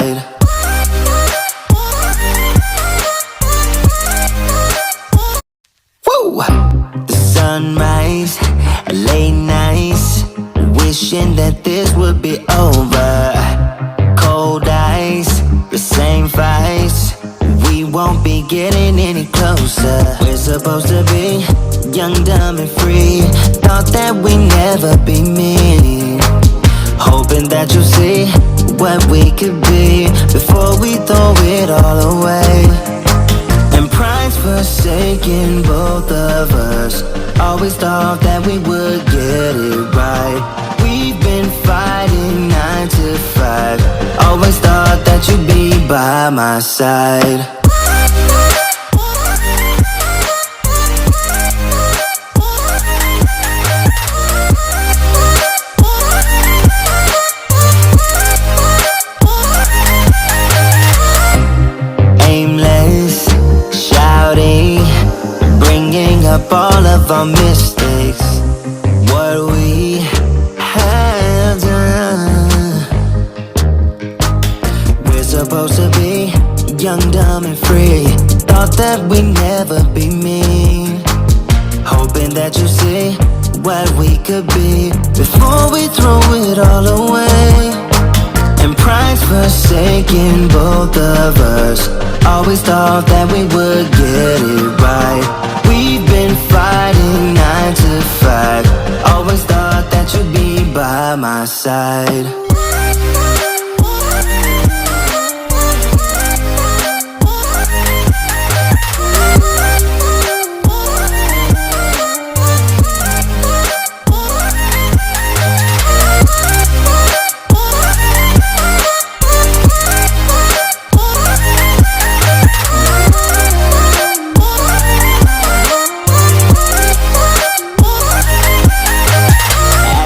side. Woo! The sunrise, late nights, wishing that this would be over. Cold ice, the same fights, we won't be getting any closer. We're supposed to be young, dumb and free. Thought that we'd never be mean. Hoping that you'll see what we could be before we throw it all away. And pride's forsaken both of us. Always thought that we would get it right. We've been fighting 9 to 5. Always thought that you'd be by my side. Aimless, shouting, bringing up all of our mistakes. What we have done. We're supposed to be young, dumb and free. Thought that we'd never be mean. Hoping that you see what we could be before we throw it all away. And pride's forsaken both of us. Always thought that we would get it right. We've been fighting 9 to 5. Always thought that you'd be by my side.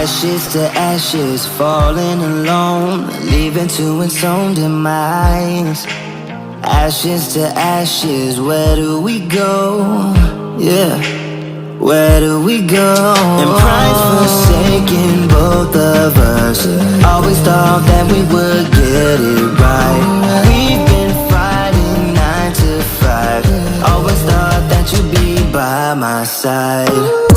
Ashes to ashes, falling alone, leaving two ensouled demise. Ashes to ashes, where do we go? Yeah, where do we go? And pride's forsaken both of us. Always thought that we would get it right. We've been fighting 9 to 5. Always thought that you'd be by my side.